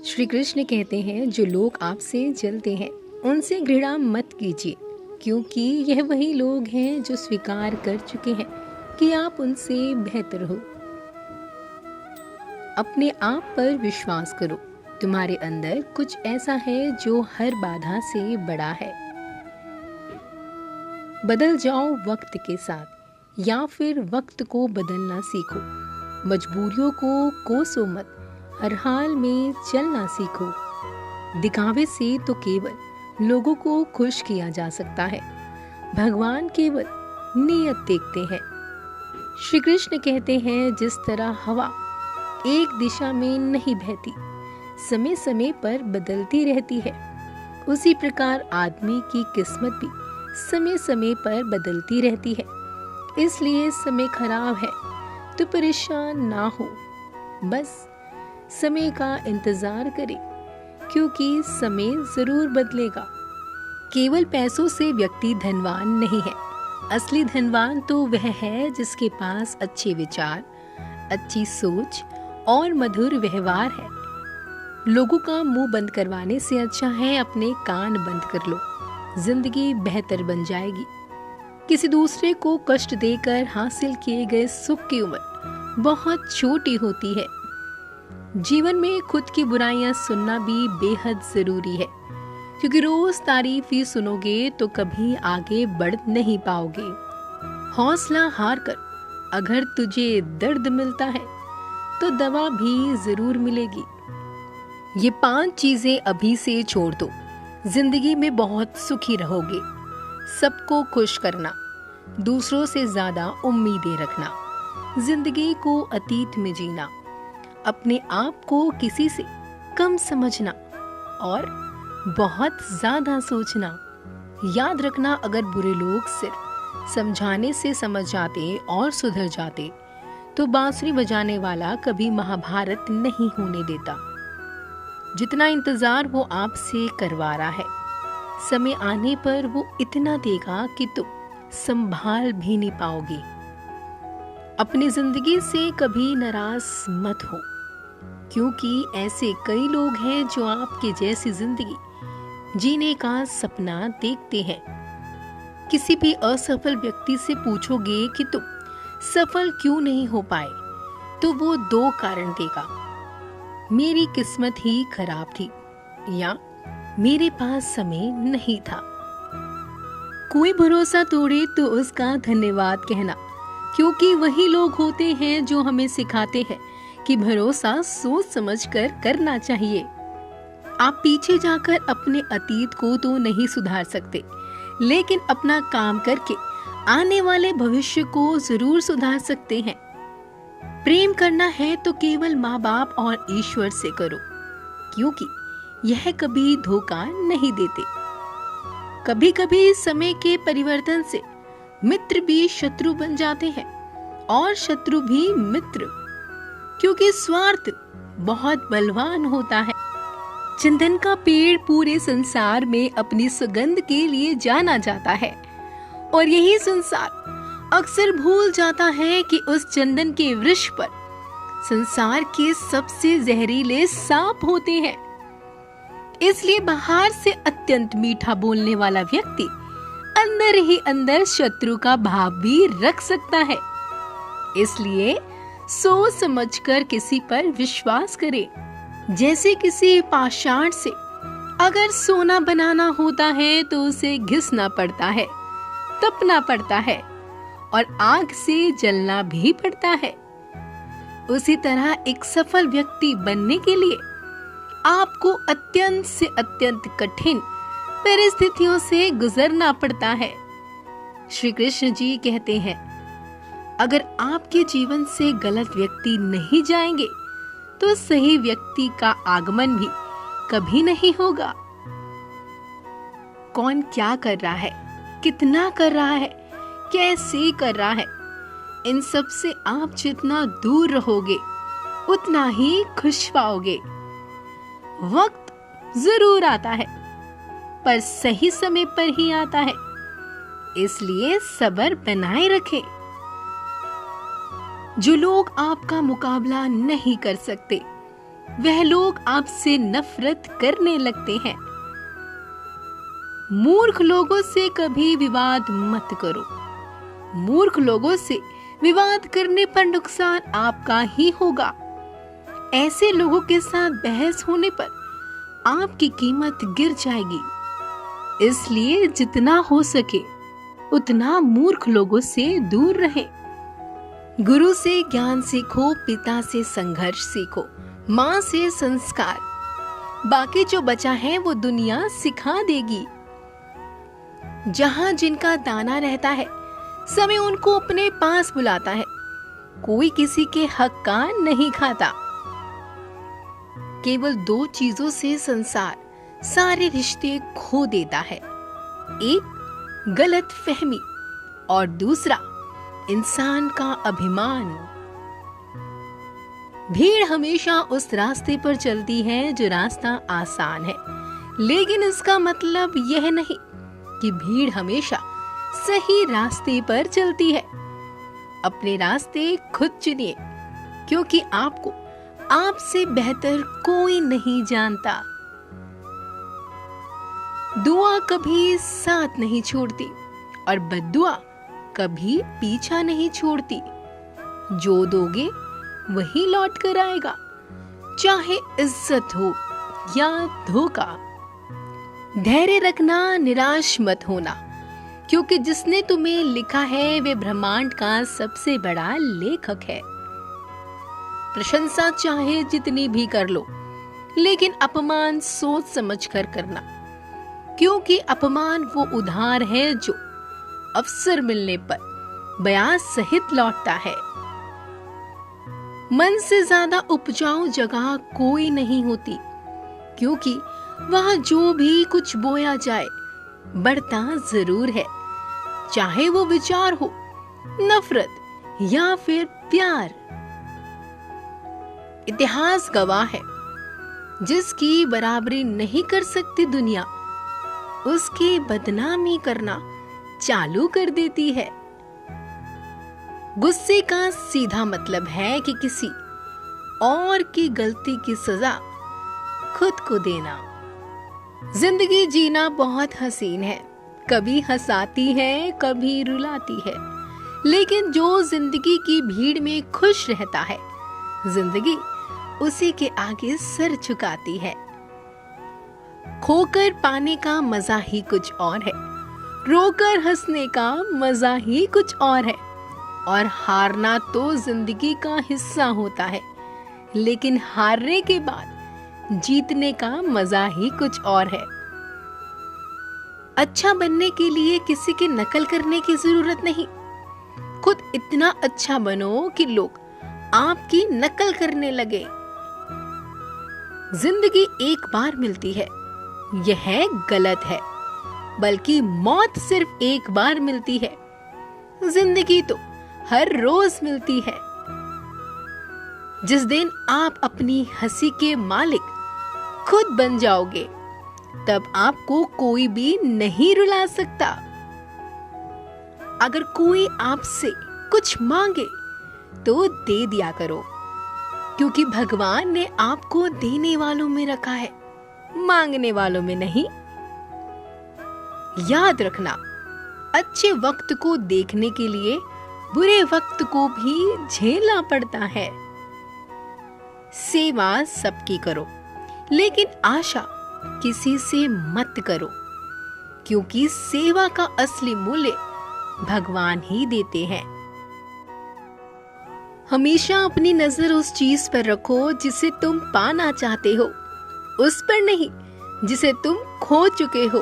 श्री कृष्ण कहते हैं, जो लोग आपसे जलते हैं उनसे घृणा मत कीजिए, क्योंकि यह वही लोग हैं जो स्वीकार कर चुके हैं कि आप उनसे बेहतर हो। अपने आप पर विश्वास करो। तुम्हारे अंदर कुछ ऐसा है जो हर बाधा से बड़ा है। बदल जाओ वक्त के साथ, या फिर वक्त को बदलना सीखो। मजबूरियों को कोसो मत, हर हाल में चलना सीखो। दिखावे से तो केवल लोगों को खुश किया जा सकता है, भगवान केवल नीयत देखते हैं। श्री कृष्ण कहते हैं, जिस तरह हवा एक दिशा में नहीं बहती, समय समय पर बदलती रहती है, उसी प्रकार आदमी की किस्मत भी समय समय पर बदलती रहती है। इसलिए समय खराब है तो परेशान ना हो, बस समय का इंतजार करें, क्योंकि समय जरूर बदलेगा। केवल पैसों से व्यक्ति धनवान नहीं है। असली धनवान तो वह है जिसके पास अच्छे विचार, अच्छी सोच और मधुर व्यवहार है। लोगों का मुंह बंद करवाने से अच्छा है अपने कान बंद कर लो, जिंदगी बेहतर बन जाएगी। किसी दूसरे को कष्ट देकर हासिल किए गए सुख की उम्र बहुत छोटी होती है। जीवन में खुद की बुराइयां सुनना भी बेहद जरूरी है, क्योंकि रोज तारीफ ही सुनोगे तो कभी आगे बढ़ नहीं पाओगे। हौसला हार कर अगर तुझे दर्द मिलता है तो दवा भी जरूर मिलेगी। ये 5 चीजें अभी से छोड़ दो, जिंदगी में बहुत सुखी रहोगे। सबको खुश करना, दूसरों से ज्यादा उम्मीदें रखना, जिंदगी को अतीत में जीना, अपने आप को किसी से कम समझना और बहुत ज्यादा सोचना। याद रखना, अगर बुरे लोग सिर्फ समझाने से समझ जाते और सुधर जाते तो बांसुरी बजाने वाला कभी महाभारत नहीं होने देता। जितना इंतजार वो आपसे करवा रहा है, समय आने पर वो इतना देगा कि तुम संभाल भी नहीं पाओगे। अपनी जिंदगी से कभी नाराज मत हो, क्योंकि ऐसे कई लोग हैं जो आपके जैसी जिंदगी जीने का सपना देखते हैं। किसी भी असफल व्यक्ति से पूछोगे कि तुम सफल क्यों नहीं हो पाए, तो वो 2 कारण देगा। मेरी किस्मत ही खराब थी, या मेरे पास समय नहीं था। कोई भरोसा तोड़े तो उसका धन्यवाद कहना, क्योंकि वही लोग होते हैं जो हमें सिखाते हैं कि भरोसा सोच समझकर करना चाहिए। आप पीछे जाकर अपने अतीत को तो नहीं सुधार सकते, लेकिन अपना काम करके आने वाले भविष्य को जरूर सुधार सकते हैं। प्रेम करना है तो केवल माँ बाप और ईश्वर से करो, क्योंकि यह कभी धोखा नहीं देते। कभी कभी समय के परिवर्तन से मित्र भी शत्रु बन जाते हैं और शत्रु भी मित्र, क्योंकि स्वार्थ बहुत बलवान होता है। चंदन का पेड़ पूरे संसार में अपनी सुगंध के लिए जाना जाता है, और यही संसार अक्सर भूल जाता है कि उस चंदन के वृक्ष पर संसार के सबसे जहरीले सांप होते हैं। इसलिए बाहर से अत्यंत मीठा बोलने वाला व्यक्ति अंदर ही अंदर शत्रु का भाव भी रख सकता है। इसलिए सोच समझकर किसी पर विश्वास करें। जैसे किसी पाषाण से अगर सोना बनाना होता है तो उसे घिसना पड़ता है, तपना पड़ता है और आग से जलना भी पड़ता है। उसी तरह एक सफल व्यक्ति बनने के लिए आपको अत्यंत से अत्यंत कठिन परिस्थितियों से गुजरना पड़ता है। श्री कृष्ण जी कहते हैं, अगर आपके जीवन से गलत व्यक्ति नहीं जाएंगे तो सही व्यक्ति का आगमन भी कभी नहीं होगा। कौन क्या कर रहा है, कितना कर रहा है, कैसे कर रहा है, इन सब से आप जितना दूर रहोगे उतना ही खुश पाओगे। वक्त जरूर आता है, पर सही समय पर ही आता है, इसलिए सब्र बनाए रखें। जो लोग आपका मुकाबला नहीं कर सकते वह लोग आपसे नफरत करने लगते हैं। मूर्ख लोगों से कभी विवाद मत करो। मूर्ख लोगों से विवाद करने पर नुकसान आपका ही होगा। ऐसे लोगों के साथ बहस होने पर आपकी कीमत गिर जाएगी। इसलिए जितना हो सके उतना मूर्ख लोगों से दूर रहें। गुरु से ज्ञान सीखो, पिता से संघर्ष सीखो, माँ से संस्कार। बाकी जो बचा है वो दुनिया सिखा देगी। जहां जिनका दाना रहता है, समय उनको अपने पास बुलाता है। कोई किसी के हक का नहीं खाता। केवल 2 चीजों से संसार सारे रिश्ते खो देता है। एक गलत फहमी और दूसरा इंसान का अभिमान। भीड़ हमेशा उस रास्ते पर चलती है जो रास्ता आसान है, लेकिन इसका मतलब यह नहीं कि भीड़ हमेशा सही रास्ते पर चलती है। अपने रास्ते खुद चुनिए, क्योंकि आपको आपसे बेहतर कोई नहीं जानता। दुआ कभी साथ नहीं छोड़ती और बद्दुआ कभी पीछा नहीं छोड़ती। जो दोगे वही लौट कर आएगा, चाहे इज्जत हो या धोखा। धैर्य रखना, निराश मत होना, क्योंकि जिसने तुम्हें लिखा है वे ब्रह्मांड का सबसे बड़ा लेखक है। प्रशंसा चाहे जितनी भी कर लो, लेकिन अपमान सोच समझ कर करना, क्योंकि अपमान वो उधार है जो अवसर मिलने पर ब्याज सहित लौटता है। मन से ज्यादा उपजाऊ जगह कोई नहीं होती, क्योंकि वहां जो भी कुछ बोया जाए बढ़ता जरूर है, चाहे वो विचार हो, नफरत या फिर प्यार। इतिहास गवाह है, जिसकी बराबरी नहीं कर सकती दुनिया, उसकी बदनामी करना चालू कर देती है। गुस्से का सीधा मतलब है कि किसी और की गलती की सजा खुद को देना। जिंदगी जीना बहुत हसीन है, कभी हंसाती है, कभी रुलाती है, लेकिन जो जिंदगी की भीड़ में खुश रहता है, जिंदगी उसी के आगे सर झुकाती है। खोकर पाने का मजा ही कुछ और है, रोकर हंसने का मजा ही कुछ और है। और हारना तो जिंदगी का हिस्सा होता है, लेकिन हारने के बाद जीतने का मजा ही कुछ और है। अच्छा बनने के लिए किसी की नकल करने की जरूरत नहीं। खुद इतना अच्छा बनो कि लोग आपकी नकल करने लगे। जिंदगी एक बार मिलती है, यह गलत है, बल्कि मौत सिर्फ एक बार मिलती है। जिंदगी तो हर रोज मिलती है। जिस दिन आप अपनी हंसी के मालिक खुद बन जाओगे, तब आपको कोई भी नहीं रुला सकता। अगर कोई आपसे कुछ मांगे तो दे दिया करो, क्योंकि भगवान ने आपको देने वालों में रखा है, मांगने वालों में नहीं। याद रखना, अच्छे वक्त को देखने के लिए बुरे वक्त को भी झेलना पड़ता है। सेवा सबकी करो, लेकिन आशा किसी से मत करो, क्योंकि सेवा का असली मूल्य भगवान ही देते हैं। हमेशा अपनी नजर उस चीज पर रखो जिसे तुम पाना चाहते हो, उस पर नहीं जिसे तुम खो चुके हो।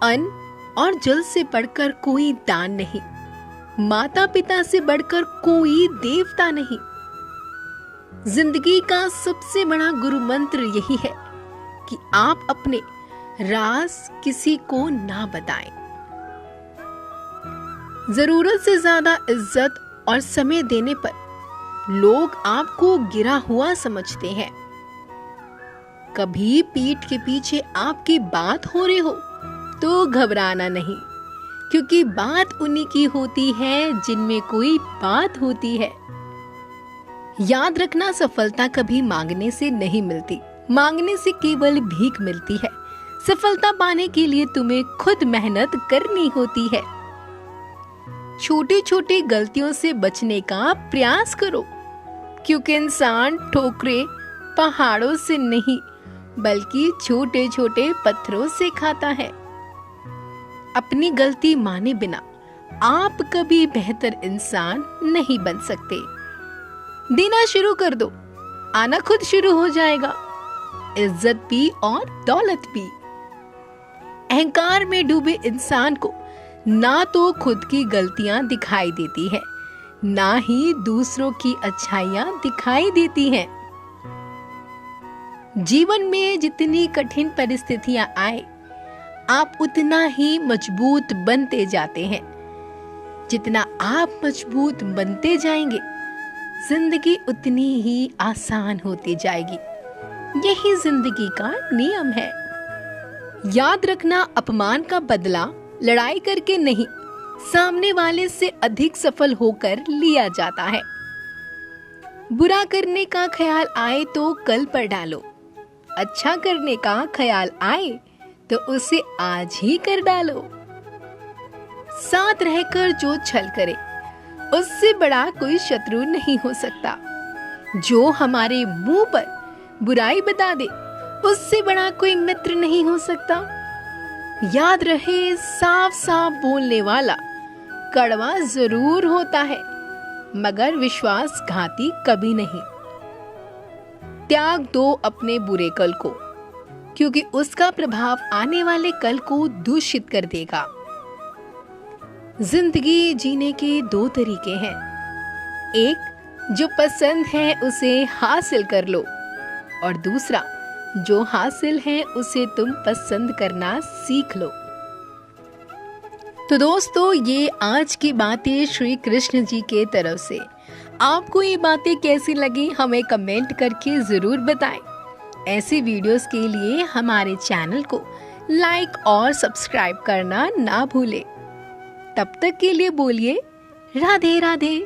अन्न और जल से बढ़कर कोई दान नहीं, माता पिता से बढ़कर कोई देवता नहीं। जिंदगी का सबसे बड़ा गुरु मंत्र यही है कि आप अपने राज किसी को ना बताएं। जरूरत से ज्यादा इज्जत और समय देने पर लोग आपको गिरा हुआ समझते हैं। कभी पीठ के पीछे आपकी बात हो रही हो तो घबराना नहीं, क्योंकि बात उन्हीं की होती है जिनमें कोई बात होती है। याद रखना, सफलता कभी मांगने से नहीं मिलती, मांगने से केवल भीख मिलती है। सफलता पाने के लिए तुम्हें खुद मेहनत करनी होती है। छोटी छोटी गलतियों से बचने का प्रयास करो, क्योंकि इंसान ठोकरें पहाड़ों से नहीं बल्कि छोटे छोटे पत्थरों से खाता है। अपनी गलती माने बिना आप कभी बेहतर इंसान नहीं बन सकते। देना शुरू कर दो, आना खुद शुरू हो जाएगा, इज्जत भी और दौलत भी। अहंकार में डूबे इंसान को ना तो खुद की गलतियां दिखाई देती है, ना ही दूसरों की अच्छाइयां दिखाई देती हैं। जीवन में जितनी कठिन परिस्थितियां आए, आप उतना ही मजबूत बनते जाते हैं। जितना आप मजबूत बनते जाएंगे, जिंदगी उतनी ही आसान होती जाएगी। यही जिंदगी का नियम है। याद रखना, अपमान का बदला लड़ाई करके नहीं, सामने वाले से अधिक सफल होकर लिया जाता है। बुरा करने का ख्याल आए तो कल पर डालो, अच्छा करने का ख्याल आए तो उसे आज ही कर डालो। साथ रहकर जो छल करे, उससे बड़ा कोई शत्रु नहीं हो सकता। जो हमारे मुंह पर बुराई बता दे, उससे बड़ा कोई मित्र नहीं हो सकता। याद रहे, साफ साफ बोलने वाला कड़वा जरूर होता है, मगर विश्वासघाती कभी नहीं। त्याग दो अपने बुरे कल को, क्योंकि उसका प्रभाव आने वाले कल को दूषित कर देगा। जिंदगी जीने के दो तरीके हैं, एक जो पसंद है उसे हासिल कर लो, और दूसरा जो हासिल है उसे तुम पसंद करना सीख लो। तो दोस्तों, ये आज की बातें श्री कृष्ण जी के तरफ से। आपको ये बातें कैसी लगी हमें कमेंट करके जरूर बताएं। ऐसे वीडियोस के लिए हमारे चैनल को लाइक और सब्सक्राइब करना ना भूलें। तब तक के लिए बोलिए राधे राधे।